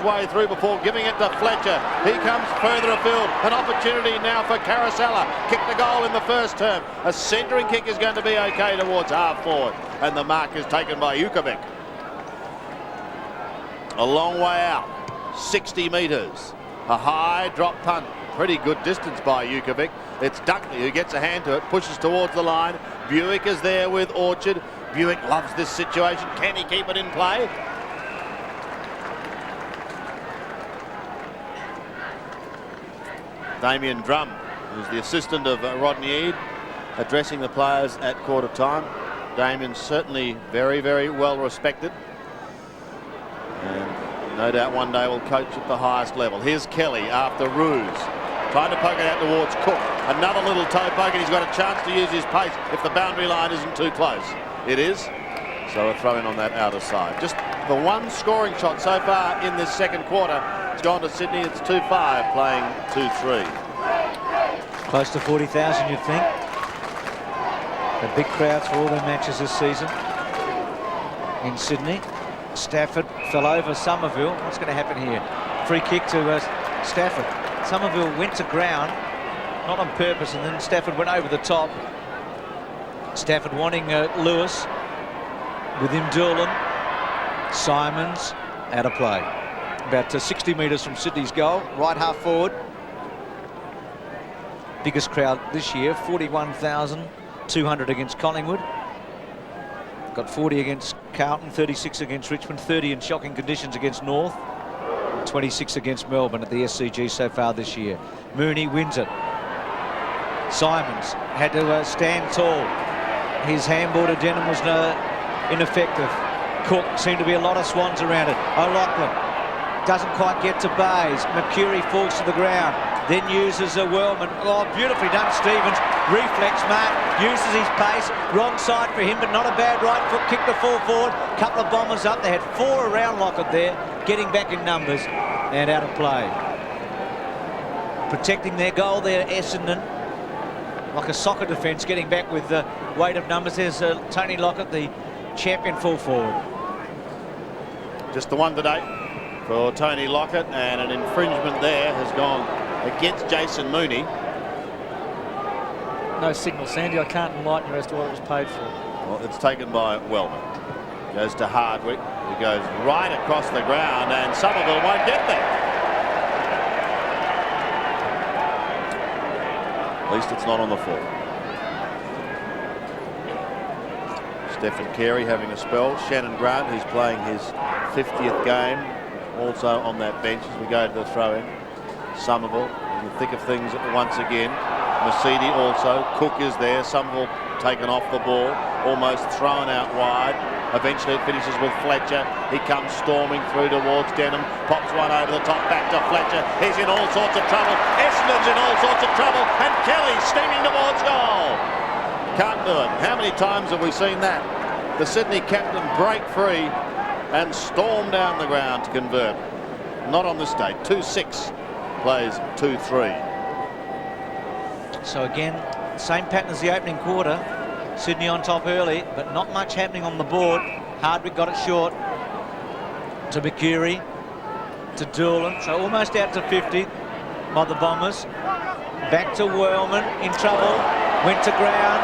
way through before giving it to Fletcher. He comes further afield. An opportunity now for Caracella. Kicked the goal in the first term. A centering kick is going to be okay towards half forward. And the mark is taken by Bewick. A long way out. 60 metres. A high drop punt. Pretty good distance by Bewick. It's Dunkley who gets a hand to it, pushes towards the line. Bewick is there with Orchard. Bewick loves this situation. Can he keep it in play? Damien Drum, who's the assistant of Rodney Eade, addressing the players at quarter time. Damien's certainly very, very well respected. And no doubt one day will coach at the highest level. Here's Kelly after Ruse. Trying to poke it out towards Cook. Another little toe poke, and he's got a chance to use his pace if the boundary line isn't too close. It is. So a throw in on that outer side. Just the one scoring shot so far in this second quarter. It's gone to Sydney. It's 2-5, playing 2-3. Close to 40,000, you'd think. The big crowds for all their matches this season in Sydney. Stafford fell over Somerville. What's going to happen here? Free kick to Stafford. Somerville went to ground, not on purpose, and then Stafford went over the top. Stafford wanting Lewis, with him Doolan. Simons out of play. About 60 metres from Sydney's goal, right half forward. Biggest crowd this year, 41,200 against Collingwood. Got 40 against Carlton, 36 against Richmond, 30 in shocking conditions against North. 26 against Melbourne at the SCG so far this year. Mooney wins it. Simons had to stand tall. His handball to Denham was ineffective. Cook seemed to be a lot of Swans around it. O'Loughlin doesn't quite get to Bays. Mercury falls to the ground. Then uses a Wellman. Oh, beautifully done, Stevens. Reflex mark, uses his pace. Wrong side for him, but not a bad right foot kick to fall forward. Couple of bombers up. They had 4 around Lockett there, getting back in numbers and out of play. Protecting their goal there, Essendon. Like a soccer defence, getting back with the weight of numbers. There's Tony Lockett, the champion full forward. Just the one today for Tony Lockett, and an infringement there has gone against Jason Mooney. No signal, Sandy. I can't enlighten you as to what it was paid for. Well, it's taken by Wellman. Goes to Hardwick, who goes right across the ground, and Somerville won't get there. At least it's not on the floor. Stephen Carey having a spell. Shannon Grant, who's playing his 50th game, also on that bench as we go to the throw-in. Somerville in the thick of things once again. Mercedes also. Cook is there. Somerville taken off the ball, almost thrown out wide. Eventually it finishes with Fletcher. He comes storming through towards Denham. Pops one over the top, back to Fletcher. He's in all sorts of trouble. Essendon's in all sorts of trouble. And Kelly steaming towards goal. Can't do it. How many times have we seen that? The Sydney captain break free and storm down the ground to convert. Not on this day. 2-6. Plays 2-3. So again, same pattern as the opening quarter. Sydney on top early, but not much happening on the board. Hardwick got it short to Mercury, to Doolan, so almost out to 50 by the Bombers. Back to Wellman, in trouble, went to ground.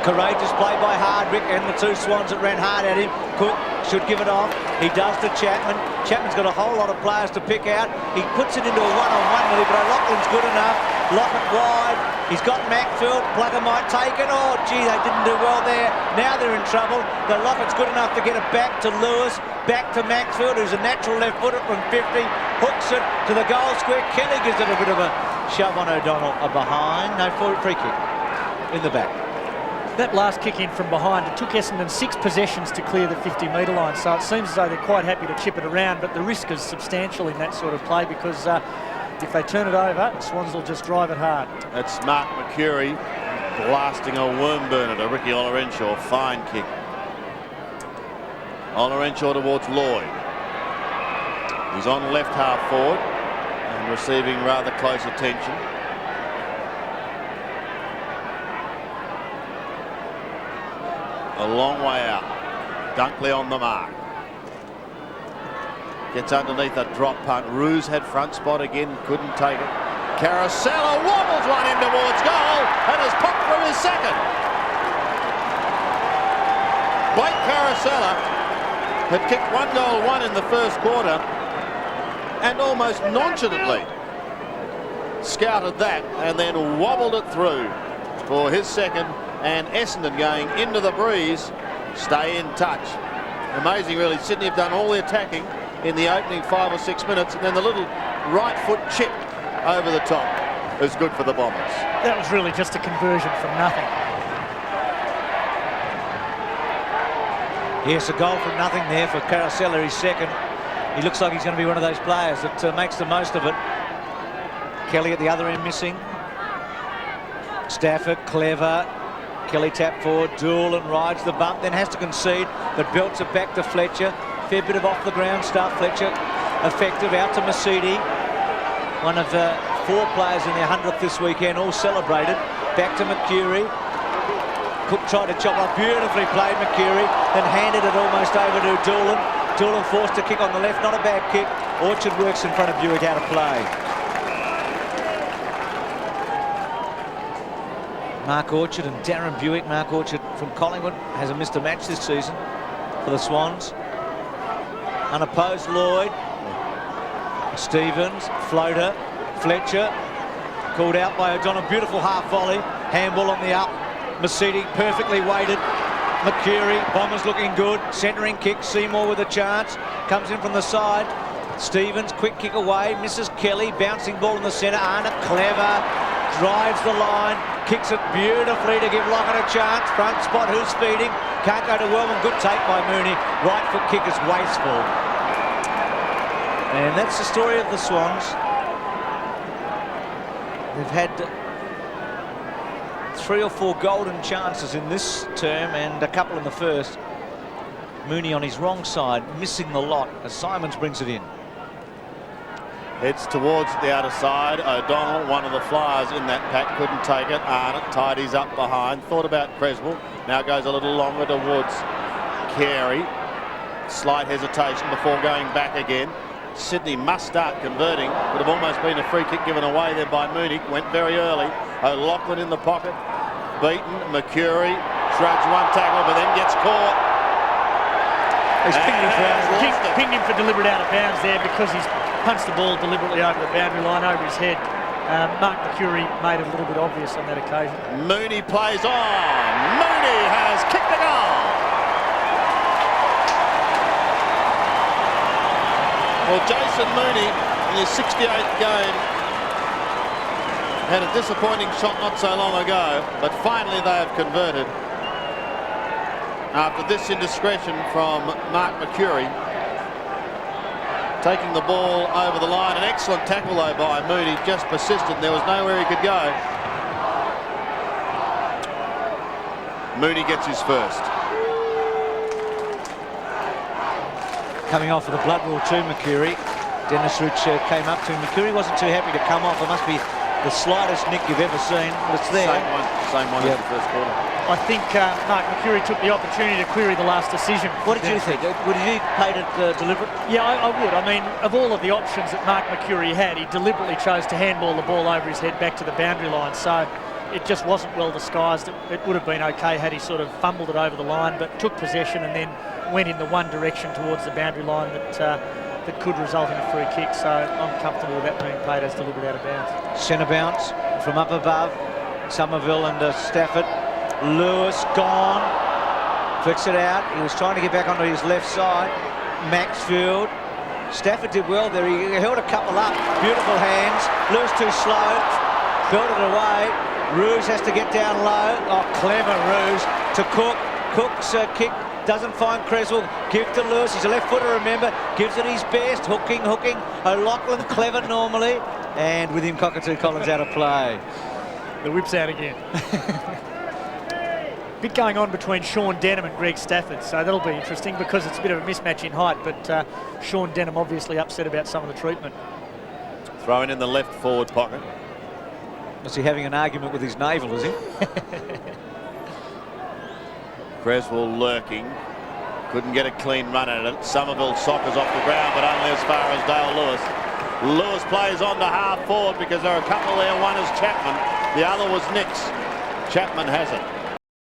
Courageous play by Hardwick and the 2 Swans that ran hard at him. Cook should give it off. He does to Chapman. Chapman's got a whole lot of players to pick out. He puts it into a one-on-one really, but O'Loughlin's good enough. Lockett wide. He's got Macfield. Plugger might take it. Oh, gee, they didn't do well there. Now they're in trouble. The Lockett's good enough to get it back to Lewis. Back to Maxfield, who's a natural left footer from 50. Hooks it to the goal square. Kelly gives it a bit of a shove on O'Donnell. A behind. No, free kick in the back. That last kick in from behind, it took Essendon 6 possessions to clear the 50-metre line, so it seems as though they're quite happy to chip it around, but the risk is substantial in that sort of play because if they turn it over, Swans will just drive it hard. That's Mark Mercury blasting a worm burner to Ricky Olorenshaw. Fine kick. Olorenshaw towards Lloyd. He's on left half forward and receiving rather close attention. A long way out. Dunkley on the mark. Gets underneath a drop punt. Roos had front spot again, couldn't take it. Caracella wobbles one in towards goal and has popped through his second. Blake Caracella had kicked 1-1 in the first quarter and almost nonchalantly scouted that and then wobbled it through for his second, and Essendon going into the breeze stay in touch. Amazing really. Sydney have done all the attacking in the opening 5 or 6 minutes, and then the little right foot chip over the top is good for the Bombers. That was really just a conversion from nothing. Yes, a goal from nothing there for Caracella, his second. He looks like he's going to be one of those players that makes the most of it. Kelly at the other end missing. Stafford, clever. Kelly tap forward, Donnell rides the bump, then has to concede, but belts it back to Fletcher. Fair bit of off-the-ground stuff. Fletcher effective, out to Masidi. One of the 4 players in their 100th this weekend, all celebrated. Back to Mercury. Cook tried to chop up, beautifully played Mercury, then handed it almost over to Doolan. Doolan forced to kick on the left, not a bad kick. Orchard works in front of Bewick, out of play. Mark Orchard and Darren Bewick. Mark Orchard from Collingwood hasn't missed a match this season for the Swans. Unopposed Lloyd. Stevens, floater, Fletcher, called out by O'Donnell. Beautiful half volley, handball on the up. Masidi perfectly weighted. Mercury, Bombers looking good. Centering kick, Seymour with a chance. Comes in from the side. Stevens, quick kick away, misses Kelly. Bouncing ball in the centre. Arnett, clever, drives the line, kicks it beautifully to give Lockett a chance. Front spot, who's feeding? Can't go to Wellman. Good take by Mooney. Right foot kick is wasteful. And that's the story of the Swans. They've had 3 or 4 golden chances in this term and a couple in the first. Mooney on his wrong side, missing the lot as Simons brings it in. Heads towards the outer side. O'Donnell, one of the flyers in that pack, couldn't take it. Arnott tidies up behind. Thought about Creswell. Now goes a little longer towards Carey. Slight hesitation before going back again. Sydney must start converting. Would have almost been a free kick given away there by Mooney. Went very early. O'Loughlin in the pocket. Beaten. Mercury shrugs one tackle but then gets caught. He's pinged him for deliberate out of bounds there because he's punched the ball deliberately over the boundary line, over his head. Mark Mercury made it a little bit obvious on that occasion. Mooney plays on. Mooney has kicked the goal. Well, Jason Mooney, in his 68th game, had a disappointing shot not so long ago, but finally they have converted. After this indiscretion from Mark Mercury, taking the ball over the line. An excellent tackle though by Mooney, just persistent. There was nowhere he could go. Mooney gets his first. Coming off with a blood rule to Mercury. Dennis Rich came up to him. Mercury wasn't too happy to come off. It must be the slightest nick you've ever seen, but it's there. Same one as the first quarter. I think Mark Mercury took the opportunity to query the last decision. What did you think? Would you played it deliberate? Yeah, I would. I mean, of all of the options that Mark Mercury had, he deliberately chose to handball the ball over his head back to the boundary line. So it just wasn't well disguised. It would have been okay had he sort of fumbled it over the line, but took possession and then went in the one direction towards the boundary line that could result in a free kick. So I'm comfortable with that being played as deliberate out of bounds. Centre bounce from up above. Somerville and Stafford. Lewis gone. Flicks it out. He was trying to get back onto his left side. Maxfield. Stafford did well there. He held a couple up. Beautiful hands. Lewis too slow. Belted it away. Roos has to get down low. Oh, clever Roos to Cook. Cook's kick doesn't find Creswell. Give to Lewis. He's a left footer, remember. Gives it his best. Hooking. O'Loughlin clever normally. And with him, Cockatoo Collins out of play. The whip's out again. Bit going on between Sean Denham and Greg Stafford, so that'll be interesting because it's a bit of a mismatch in height, but Sean Denham obviously upset about some of the treatment. Throwing in the left forward pocket. Is he having an argument with his navel, is he? Creswell lurking. Couldn't get a clean run at it. Somerville soccers off the ground, but only as far as Dale Lewis. Lewis plays on to half forward because there are a couple there. One is Chapman, the other was Nix. Chapman has it.